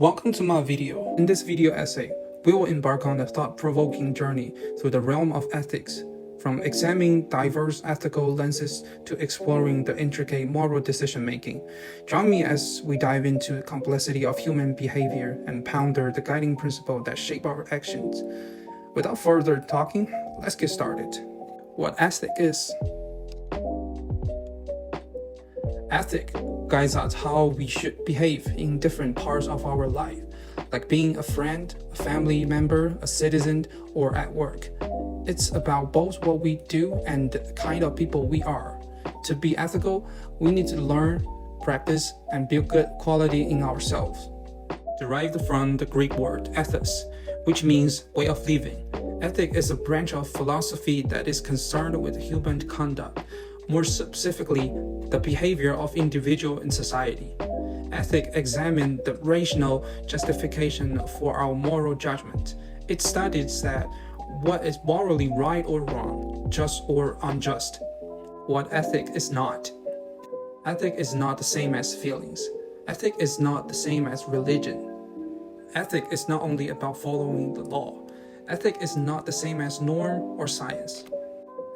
Welcome to my video. In this video essay, we will embark on a thought-provoking journey through the realm of ethics, from examining diverse ethical lenses to exploring the intricate moral decision-making. Join me as we dive into the complexity of human behavior and ponder the guiding principles that shape our actions. Without further talking, let's get started. What ethic is? Ethic guides us how we should behave in different parts of our life, like being a friend, a family member, a citizen, or at work. It's about both what we do and the kind of people we are. To be ethical, we need to learn, practice, and build good quality in ourselves. Derived from the Greek word ethos, which means way of living. Ethic is a branch of philosophy that is concerned with human conduct, more specifically, the behavior of individuals in society. Ethics examines the rational justification for our moral judgment. It studies that what is morally right or wrong, just or unjust. What ethic is not. Ethic is not the same as feelings. Ethic is not the same as religion. Ethic is not only about following the law. Ethic is not the same as norm or science.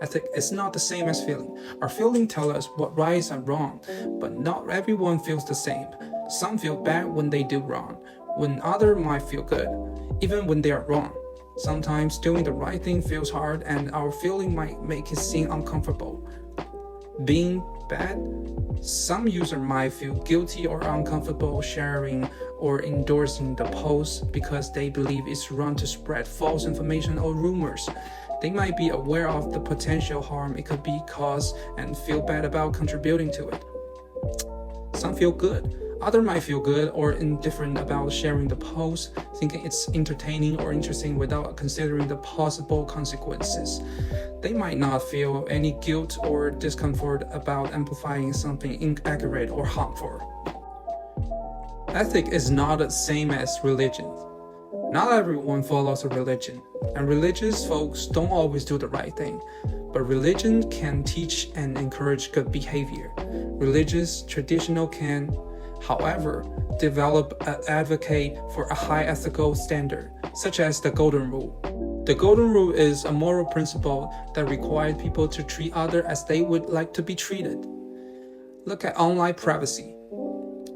Ethic is not the same as feeling. Our feelings tell us what right and wrong, but not everyone feels the same. Some feel bad when they do wrong, when others might feel good, even when they are wrong. Sometimes doing the right thing feels hard and our feeling might make it seem uncomfortable. Being bad, some users might feel guilty or uncomfortable sharing or endorsing the post because they believe it's wrong to spread false information or rumors. They might be aware of the potential harm it could be caused and feel bad about contributing to it. Some feel good. Others might feel good or indifferent about sharing the post, thinking it's entertaining or interesting without considering the possible consequences. They might not feel any guilt or discomfort about amplifying something inaccurate or harmful. Ethic is not the same as religion. Not everyone follows a religion, and religious folks don't always do the right thing. But religion can teach and encourage good behavior. Religious traditional can, however, develop and advocate for a high ethical standard, such as the Golden Rule. The Golden Rule is a moral principle that requires people to treat others as they would like to be treated. Look at online privacy.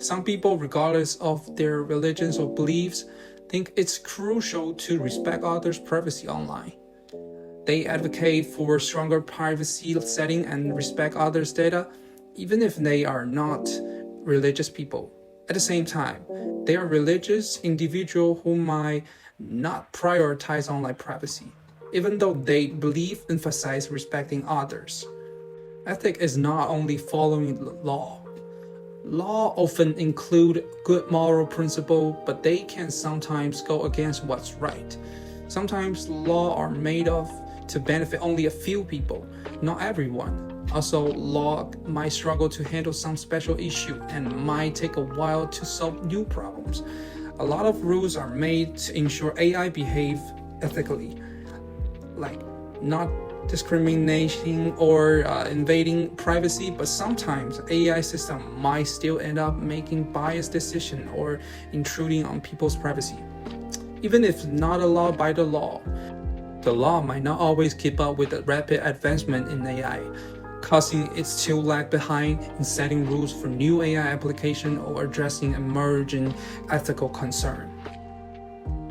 Some people, regardless of their religions or beliefs, think it's crucial to respect others' privacy online. They advocate for stronger privacy setting and respect others' data, even if they are not religious people. At the same time, they are religious individuals who might not prioritize online privacy, even though they believe emphasize respecting others. Ethic is not only following the law. Law often include good moral principles, but they can sometimes go against what's right. Sometimes laws are made to benefit only a few people, not everyone. Also, law might struggle to handle some special issue and might take a while to solve new problems. A lot of rules are made to ensure AI behave ethically, like not discriminating or invading privacy, but sometimes AI system might still end up making biased decisions or intruding on people's privacy. Even if not allowed by the law might not always keep up with the rapid advancement in AI, causing it to lag behind in setting rules for new AI application or addressing emerging ethical concern.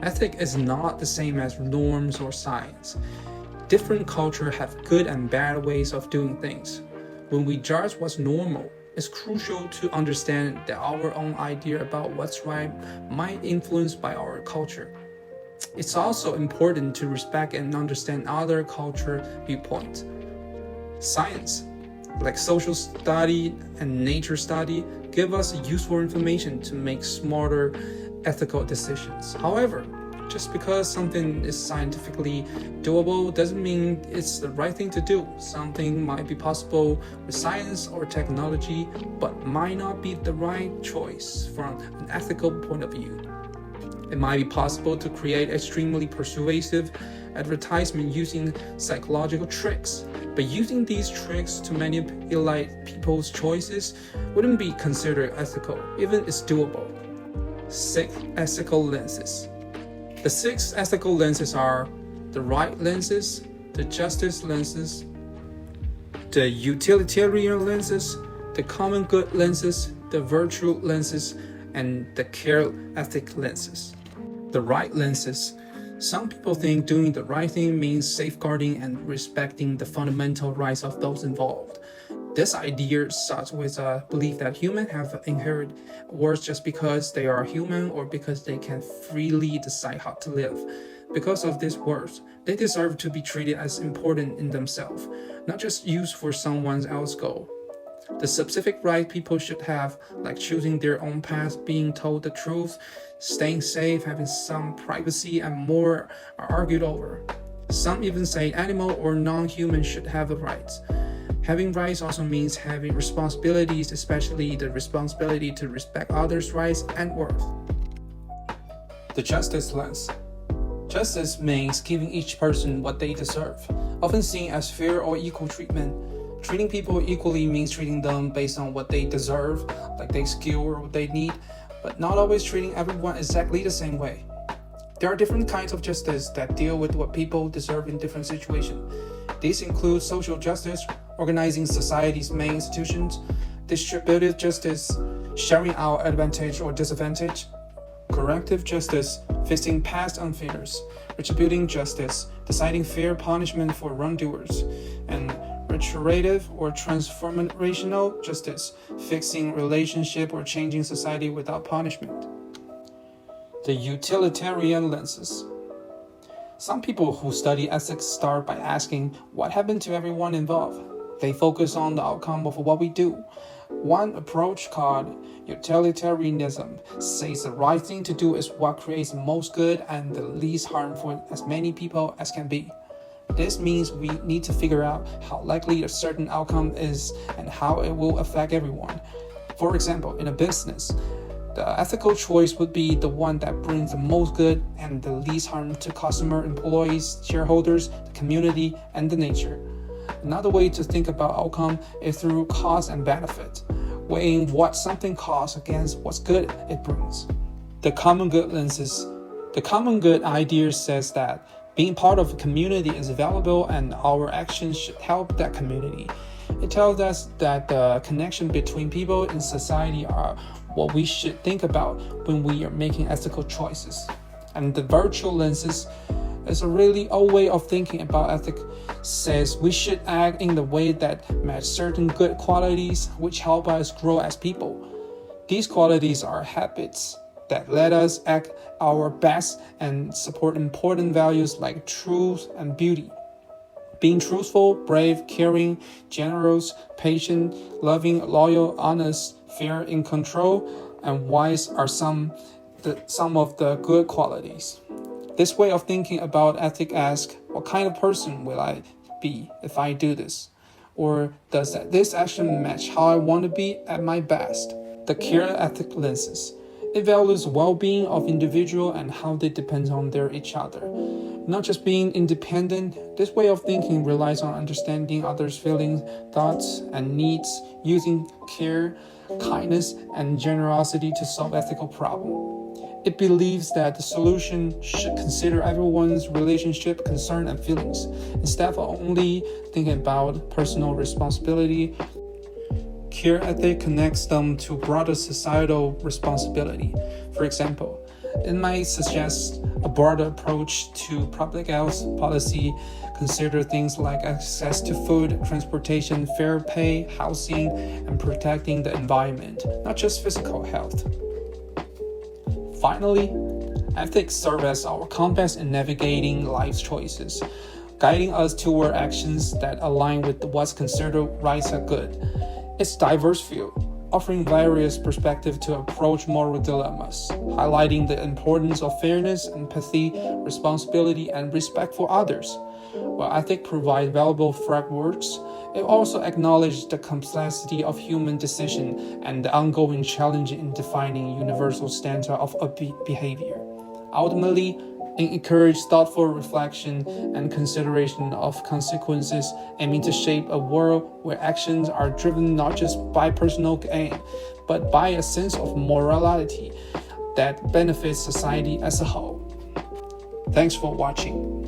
Ethic is not the same as norms or science. Different cultures have good and bad ways of doing things. When we judge what's normal, it's crucial to understand that our own idea about what's right might be influenced by our culture. It's also important to respect and understand other cultural viewpoints. Science, like social study and nature study, give us useful information to make smarter ethical decisions. However, just because something is scientifically doable doesn't mean it's the right thing to do. Something might be possible with science or technology, but might not be the right choice from an ethical point of view. It might be possible to create extremely persuasive advertisement using psychological tricks, but using these tricks to manipulate people's choices wouldn't be considered ethical, even if it's doable. 6 ethical lenses. The 6 ethical lenses are the right lenses, the justice lenses, the utilitarian lenses, the common good lenses, the virtue lenses, and the care ethic lenses. The right lenses. Some people think doing the right thing means safeguarding and respecting the fundamental rights of those involved. This idea starts with a belief that humans have inherent worth just because they are human or because they can freely decide how to live. Because of this worth, they deserve to be treated as important in themselves, not just used for someone else's goal. The specific right people should have, like choosing their own path, being told the truth, staying safe, having some privacy, and more, are argued over. Some even say animal or non-human should have the rights. Having rights also means having responsibilities, especially the responsibility to respect others' rights and worth. The justice lens. Justice means giving each person what they deserve, often seen as fair or equal treatment. Treating people equally means treating them based on what they deserve, like their skill or what they need, but not always treating everyone exactly the same way. There are different kinds of justice that deal with what people deserve in different situations. These include social justice, organizing society's main institutions, distributive justice, sharing our advantage or disadvantage, corrective justice, fixing past unfairness, retributive justice, deciding fair punishment for wrongdoers, and restorative or transformational justice, fixing relationship or changing society without punishment. The utilitarian lenses. Some people who study ethics start by asking what happened to everyone involved. They focus on the outcome of what we do. One approach called utilitarianism says the right thing to do is what creates the most good and the least harm for as many people as can be. This means we need to figure out how likely a certain outcome is and how it will affect everyone. For example, in a business, the ethical choice would be the one that brings the most good and the least harm to customer, employees, shareholders, the community, and the nature. Another way to think about outcome is through cost and benefit, weighing what something costs against what's good it brings. The common good lenses. The common good idea says that being part of a community is valuable and our actions should help that community. It tells us that the connection between people in society are what we should think about when we are making ethical choices. And the virtual lenses is a really old way of thinking about ethics, says we should act in the way that match certain good qualities which help us grow as people. These qualities are habits that let us act our best and support important values like truth and beauty. Being truthful, brave, caring, generous, patient, loving, loyal, honest, fair, in control, and wise are some of the good qualities. This way of thinking about ethics asks, what kind of person will I be if I do this? Or does this action match how I want to be at my best? The care ethic lenses. It values well-being of individual and how they depend on each other. Not just being independent, this way of thinking relies on understanding others' feelings, thoughts, and needs, using care, kindness, and generosity to solve ethical problems. It believes that the solution should consider everyone's relationship, concern, and feelings, instead of only thinking about personal responsibility. Care ethic connects them to broader societal responsibility. For example, it might suggest a broader approach to public health policy, consider things like access to food, transportation, fair pay, housing, and protecting the environment, not just physical health. Finally, ethics serve as our compass in navigating life's choices, guiding us toward actions that align with what's considered right and good. It's a diverse field, offering various perspectives to approach moral dilemmas, highlighting the importance of fairness, empathy, responsibility, and respect for others. While ethics provide valuable frameworks, it also acknowledges the complexity of human decision and the ongoing challenge in defining universal standards of behavior. Ultimately, it encourages thoughtful reflection and consideration of consequences, aiming to shape a world where actions are driven not just by personal gain, but by a sense of morality, that benefits society as a whole. Thanks for watching.